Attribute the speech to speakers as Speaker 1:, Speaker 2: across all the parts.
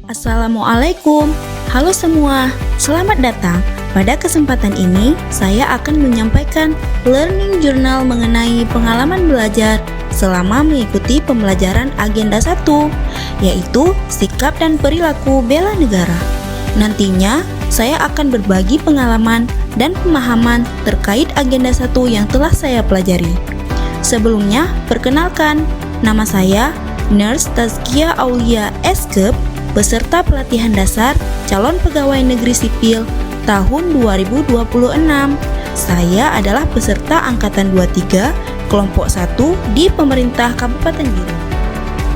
Speaker 1: Assalamualaikum, halo semua, selamat datang. Pada kesempatan ini, saya akan menyampaikan learning journal mengenai pengalaman belajar selama mengikuti pembelajaran agenda 1, yaitu sikap dan perilaku bela negara. Nantinya, saya akan berbagi pengalaman dan pemahaman terkait agenda 1 yang telah saya pelajari. Sebelumnya, perkenalkan, nama saya Nurse Tazkia Aulia Eskep, peserta pelatihan dasar calon pegawai negeri sipil tahun 2026. Saya adalah peserta angkatan 23 kelompok 1 di pemerintah Kabupaten Biren.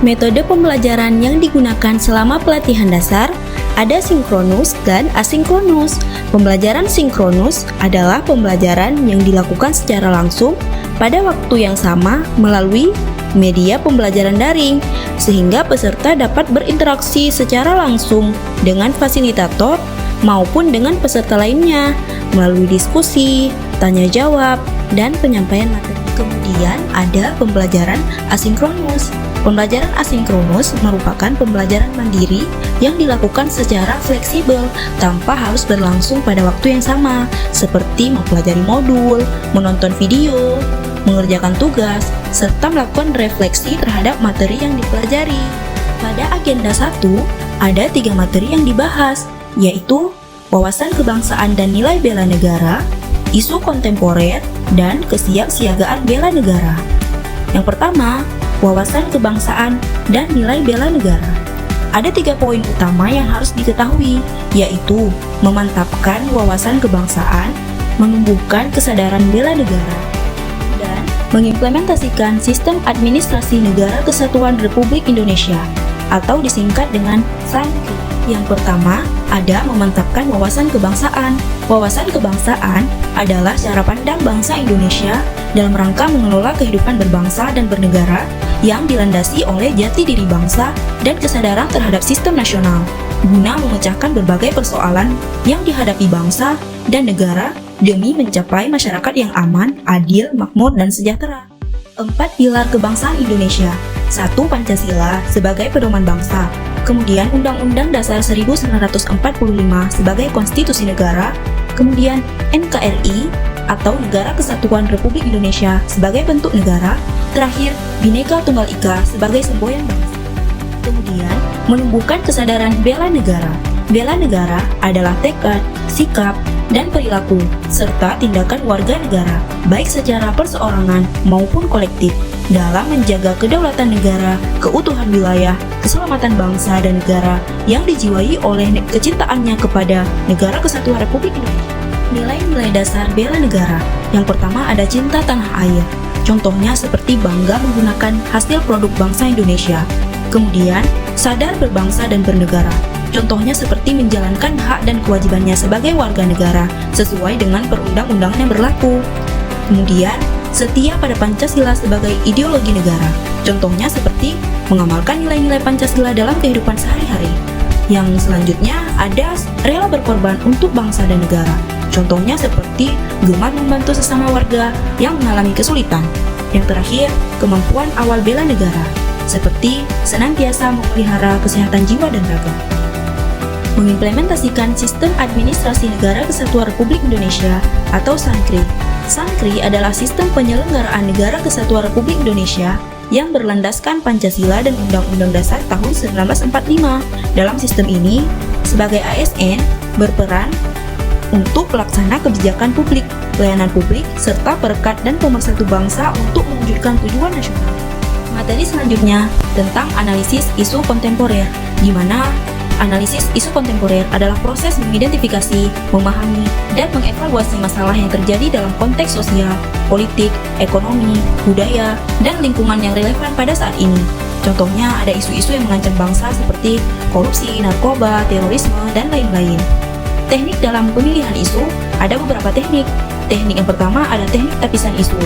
Speaker 1: Metode pembelajaran yang digunakan selama pelatihan dasar ada sinkronus dan asinkronus. Pembelajaran sinkronus adalah pembelajaran yang dilakukan secara langsung pada waktu yang sama melalui media pembelajaran daring, sehingga peserta dapat berinteraksi secara langsung dengan fasilitator maupun dengan peserta lainnya melalui diskusi, tanya jawab, dan penyampaian materi. Kemudian ada pembelajaran asinkronus. Pembelajaran asinkronus merupakan pembelajaran mandiri yang dilakukan secara fleksibel tanpa harus berlangsung pada waktu yang sama, seperti mempelajari modul, menonton video, mengerjakan tugas, serta melakukan refleksi terhadap materi yang dipelajari. Pada agenda 1, ada 3 materi yang dibahas, yaitu wawasan kebangsaan dan nilai bela negara, isu kontemporer, dan kesiapsiagaan bela negara. Yang pertama, wawasan kebangsaan dan nilai bela negara. Ada 3 poin utama yang harus diketahui, yaitu memantapkan wawasan kebangsaan, menumbuhkan kesadaran bela negara, dan mengimplementasikan sistem administrasi negara kesatuan Republik Indonesia atau disingkat dengan SANKRI. Yang pertama, ada memantapkan wawasan kebangsaan. Wawasan kebangsaan adalah cara pandang bangsa Indonesia dalam rangka mengelola kehidupan berbangsa dan bernegara yang dilandasi oleh jati diri bangsa dan kesadaran terhadap sistem nasional, guna memecahkan berbagai persoalan yang dihadapi bangsa dan negara demi mencapai masyarakat yang aman, adil, makmur, dan sejahtera. 4 pilar kebangsaan Indonesia. 1. Pancasila sebagai pedoman bangsa. Kemudian Undang-Undang Dasar 1945 sebagai konstitusi negara. Kemudian NKRI atau Negara Kesatuan Republik Indonesia sebagai bentuk negara. Terakhir, Bhinneka Tunggal Ika sebagai semboyan bangsa. Kemudian, menumbuhkan kesadaran bela negara. Bela negara adalah tekad, sikap, dan perilaku, serta tindakan warga negara, baik secara perseorangan maupun kolektif, dalam menjaga kedaulatan negara, keutuhan wilayah, keselamatan bangsa dan negara yang dijiwai oleh kecintaannya kepada Negara Kesatuan Republik Indonesia. Nilai-nilai dasar bela negara. Yang pertama ada cinta tanah air. Contohnya seperti bangga menggunakan hasil produk bangsa Indonesia. Kemudian, sadar berbangsa dan bernegara. Contohnya seperti menjalankan hak dan kewajibannya sebagai warga negara sesuai dengan perundang-undangan yang berlaku. Kemudian, setia pada Pancasila sebagai ideologi negara. Contohnya seperti mengamalkan nilai-nilai Pancasila dalam kehidupan sehari-hari. Yang selanjutnya ada rela berkorban untuk bangsa dan negara. Contohnya seperti gemar membantu sesama warga yang mengalami kesulitan. Yang terakhir, kemampuan awal bela negara, seperti senantiasa memelihara kesehatan jiwa dan raga. Mengimplementasikan Sistem Administrasi Negara Kesatuan Republik Indonesia atau SANKRI. SANKRI adalah sistem penyelenggaraan Negara Kesatuan Republik Indonesia yang berlandaskan Pancasila dan Undang-Undang Dasar tahun 1945. Dalam sistem ini, sebagai ASN berperan untuk pelaksana kebijakan publik, pelayanan publik, serta perekat dan pemersatu bangsa untuk mewujudkan tujuan nasional. Materi selanjutnya tentang analisis isu kontemporer, di mana analisis isu kontemporer adalah proses mengidentifikasi, memahami, dan mengevaluasi masalah yang terjadi dalam konteks sosial, politik, ekonomi, budaya, dan lingkungan yang relevan pada saat ini. Contohnya ada isu-isu yang mengancam bangsa seperti korupsi, narkoba, terorisme, dan lain-lain. Teknik dalam pemilihan isu, ada beberapa teknik. Teknik yang pertama ada teknik tapisan isu,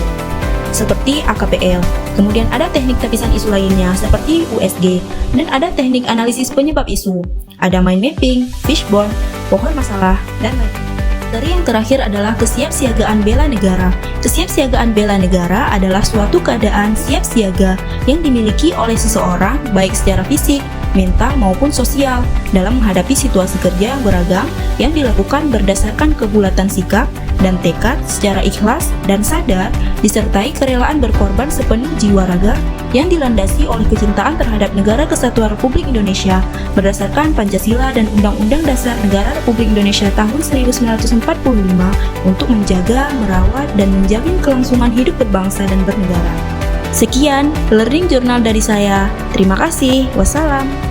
Speaker 1: seperti AKPL. Kemudian ada teknik tapisan isu lainnya seperti USG, dan ada teknik analisis penyebab isu. Ada mind mapping, fishbone, pohon masalah, dan lain-lain. Materi yang terakhir adalah kesiapsiagaan bela negara. Kesiapsiagaan bela negara adalah suatu keadaan siap siaga yang dimiliki oleh seseorang baik secara fisik, mental maupun sosial dalam menghadapi situasi kerja yang beragam yang dilakukan berdasarkan kebulatan sikap dan tekad secara ikhlas dan sadar disertai kerelaan berkorban sepenuh jiwa raga yang dilandasi oleh kecintaan terhadap Negara Kesatuan Republik Indonesia berdasarkan Pancasila dan Undang-Undang Dasar Negara Republik Indonesia tahun 1945 untuk menjaga, merawat, dan menjamin kelangsungan hidup berbangsa dan bernegara. Sekian Learning Journal dari saya. Terima kasih. Wassalam.